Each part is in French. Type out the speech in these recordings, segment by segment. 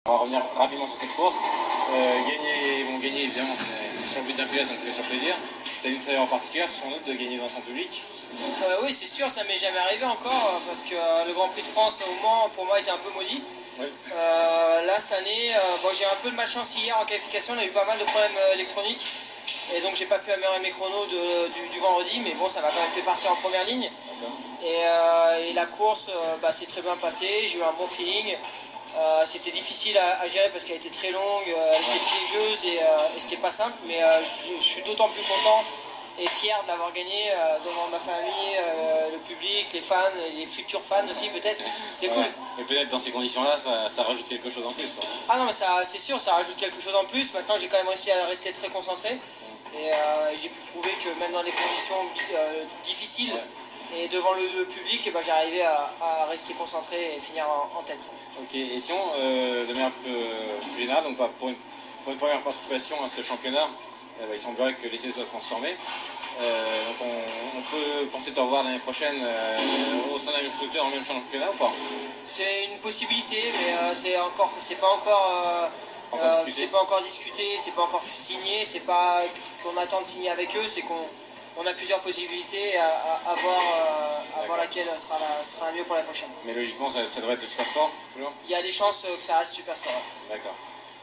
On va revenir rapidement sur cette course. Gagner évidemment, c'est sur le but d'un pilote, donc ça fait toujours plaisir. C'est une saveur particulière sans doute de gagner dans son public. Oui, c'est sûr, ça m'est jamais arrivé encore parce que le Grand Prix de France au Mans pour moi était un peu maudit. Oui. Là cette année, j'ai un peu de malchance hier en qualification, on a eu pas mal de problèmes électroniques et donc j'ai pas pu améliorer mes chronos du vendredi, mais bon, ça m'a quand même fait partir en première ligne. Et la course s'est très bien passée, j'ai eu un bon feeling. C'était difficile à gérer parce qu'elle était très longue, elle était piégeuse et c'était pas simple, mais je suis d'autant plus content et fier de l'avoir gagné devant ma famille, le public, les fans, les futurs fans aussi peut-être. C'est cool. Et peut-être dans ces conditions-là, ça rajoute quelque chose en plus, quoi. Ah non, mais c'est sûr, ça rajoute quelque chose en plus. Maintenant, j'ai quand même réussi à rester très concentré et j'ai pu prouver que même dans des conditions difficiles, et devant le public, j'ai arrivé à rester concentré et finir en tête. Ok, et sinon, de manière plus générale, donc pour une première participation à ce championnat, il semblerait que l'essai soit transformé. Donc on peut penser te revoir l'année prochaine au sein d'un constructeur dans le même championnat ou pas? C'est une possibilité, mais c'est pas encore discuté, c'est pas encore signé, c'est pas qu'on attend de signer avec eux, c'est qu'on a plusieurs possibilités à voir laquelle sera la mieux pour la prochaine. Mais logiquement, ça devrait être le Supersport, toujours? Il y a des chances que ça reste Supersport. D'accord.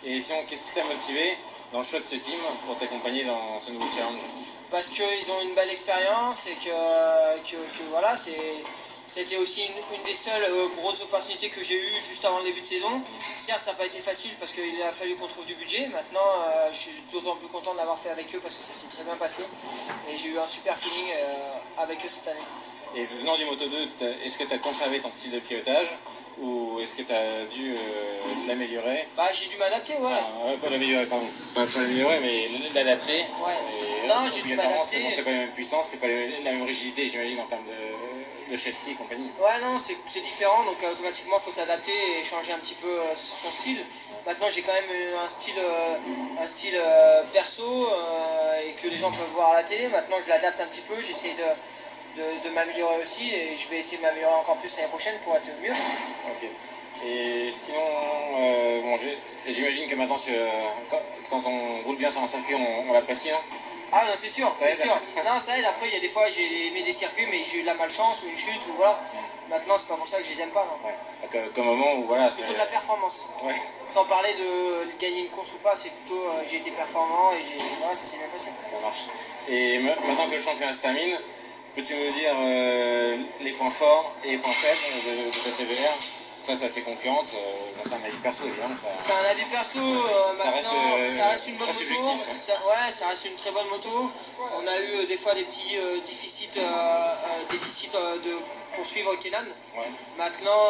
Et sinon, qu'est-ce qui t'a motivé dans le choix de ce team pour t'accompagner dans ce nouveau challenge? Parce qu'ils ont une belle expérience et que voilà, c'était aussi une des seules grosses opportunités que j'ai eues juste avant le début de saison. Certes, ça n'a pas été facile parce qu'il a fallu qu'on trouve du budget. Maintenant, je suis d'autant plus content de l'avoir fait avec eux parce que ça s'est très bien passé. Et j'ai eu un super feeling avec eux cette année. Et venant du Moto2, est-ce que tu as conservé ton style de pilotage ou est-ce que tu as dû l'améliorer? J'ai dû m'adapter, ouais. Enfin, pas l'améliorer, pardon. Pas l'améliorer, mais l'adapter. Ouais. Non, j'ai dû m'adapter. C'est pas la même puissance, c'est pas la même rigidité, j'imagine, en termes de châssis et compagnie. Ouais, non, c'est différent, donc automatiquement il faut s'adapter et changer un petit peu son style. Maintenant j'ai quand même un style perso et que les gens peuvent voir à la télé. Maintenant je l'adapte un petit peu, j'essaie de m'améliorer aussi et je vais essayer de m'améliorer encore plus l'année prochaine pour être mieux. Ok. Et sinon, j'imagine que maintenant, quand on roule bien sur un circuit, on l'apprécie, hein? Ah non, c'est sûr, c'est sûr. Non, ça aide. Après, il y a des fois, j'ai aimé des circuits, mais j'ai eu de la malchance ou une chute, ou voilà. Maintenant, c'est pas pour ça que je les aime pas, non. Ouais. Comme moment où, voilà, c'est plutôt de la performance. Ouais. Sans parler de gagner une course ou pas, c'est plutôt j'ai été performant et voilà, ça s'est bien passé. Ça marche. Et maintenant que le championnat se termine, peux-tu nous dire les points forts et les points faibles de ta CVR face à ses concurrentes? C'est un avis perso, évidemment. C'est un avis perso, ça reste une bonne moto. Subjectif, ça reste une très bonne moto. On a eu des fois des petits déficits de poursuivre Kenan. Ouais. Maintenant,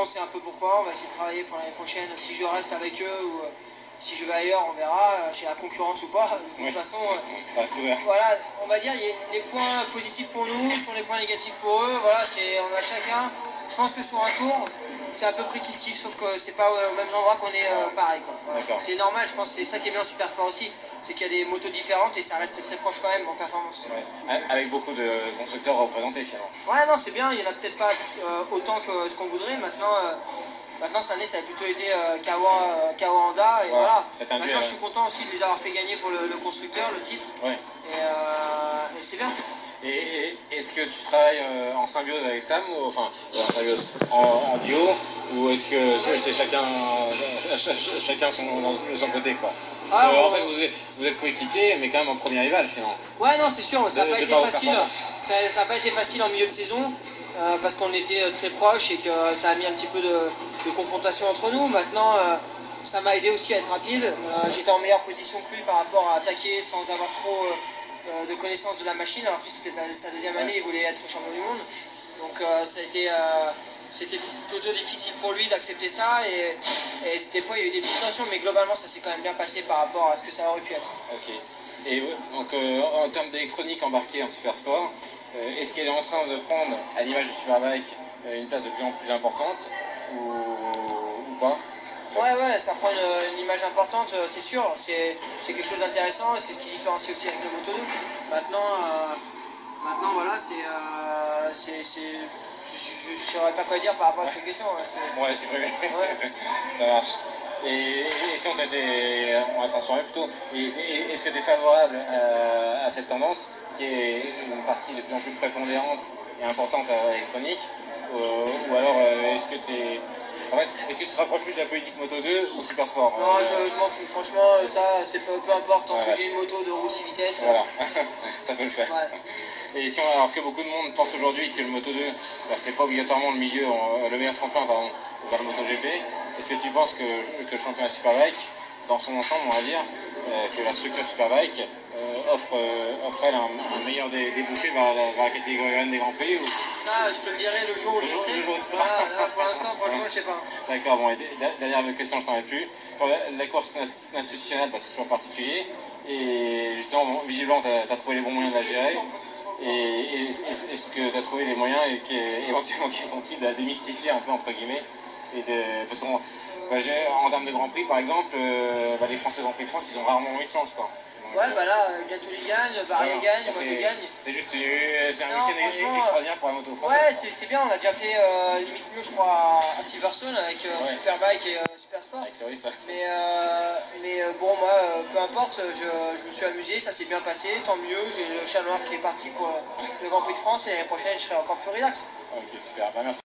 on sait un peu pourquoi. On va essayer de travailler pour l'année prochaine. Si je reste avec eux ou si je vais ailleurs, on verra, chez la concurrence ou pas. De toute façon, ça reste ouvert. Voilà, on va dire les points positifs pour nous sont les points négatifs pour eux. Voilà, on a chacun. Je pense que sur un tour, c'est à peu près kiff-kiff, sauf que c'est pas au même endroit qu'on est pareil. Voilà. C'est normal, je pense que c'est ça qui est bien en Supersport aussi, c'est qu'il y a des motos différentes et ça reste très proche quand même en performance. Ouais. Avec beaucoup de constructeurs représentés finalement. Ouais, non, c'est bien, il n'y en a peut-être pas autant que ce qu'on voudrait. Maintenant, cette année, ça a plutôt été Kawa Honda. Et voilà. Maintenant, je suis content aussi de les avoir fait gagner pour le constructeur, le titre. Ouais. Et c'est bien. Et est-ce que tu travailles en symbiose avec Sam, ou enfin en duo, ou est-ce que c'est chacun de son côté, quoi? En fait, vous êtes coéquipiers, mais quand même en premier rival finalement. Ouais, non, c'est sûr, ça n'a pas été facile. Ça n'a pas été facile en milieu de saison parce qu'on était très proches et que ça a mis un petit peu de confrontation entre nous. Maintenant, ça m'a aidé aussi à être rapide. J'étais en meilleure position que lui par rapport à attaquer sans avoir trop de connaissance de la machine. En plus, c'était sa deuxième année, il voulait être champion du monde. Donc, c'était plutôt difficile pour lui d'accepter ça. Et des fois, il y a eu des petites tensions, mais globalement, ça s'est quand même bien passé par rapport à ce que ça aurait pu être. Ok. Et donc, en termes d'électronique embarquée en Supersport, est-ce qu'elle est en train de prendre, à l'image du Superbike, une place de plus en plus importante ou pas? Ouais, ça prend une image importante, c'est sûr. C'est quelque chose d'intéressant et c'est ce qui différencie aussi avec le Moto2. Maintenant voilà, je saurais pas quoi dire par rapport à cette question. Hein, ouais, c'est prévu. Ouais. Ça marche. Et si on va transformer plutôt, est-ce que tu es favorable à cette tendance qui est une partie de plus en plus prépondérante et importante à l'électronique, ou alors est-ce que tu es... En fait, est-ce que tu te rapproches plus de la politique Moto 2 ou Super Sport? Non, je m'en fous. Franchement, ça, c'est peu importe. Tant ouais. que j'ai une moto de roue 6 vitesses. Voilà, ça peut le faire. Ouais. Et si on, alors que beaucoup de monde pense aujourd'hui que le Moto 2, bah, c'est pas obligatoirement le meilleur tremplin pardon, vers le MotoGP, est-ce que tu penses que le championnat Superbike, dans son ensemble, on va dire, que la structure Superbike offre un meilleur débouché vers la catégorie 1 des Grands Prix ou... Ça, je te le dirai le jour où je serai. Là, pour l'instant, franchement, je sais pas. D'accord, bon, et dernière question, je t'en ai plus. Sur la course nationale, bah, c'est toujours particulier. Et justement, bon, visiblement, tu as trouvé les bons moyens de la gérer. Et est-ce que tu as trouvé les moyens et éventuellement quels sont-ils de la démystifier un peu, entre guillemets parce qu'en termes de Grand Prix, par exemple, les Français Grand Prix de France, ils ont rarement eu de chance, quoi. Ouais, bah là, Gatoulis gagne, Barrier gagne, moi je gagne. C'est juste c'est un week-end extraordinaire pour la moto française. Ouais, c'est bien, on a déjà fait limite mieux, je crois, à Silverstone avec Superbike et Supersport. Avec Loris, ça. Mais bon, moi, peu importe, je me suis amusé, ça s'est bien passé, tant mieux. J'ai le chat noir qui est parti pour le Grand Prix de France et l'année prochaine, je serai encore plus relax. Ok, super, bah, merci.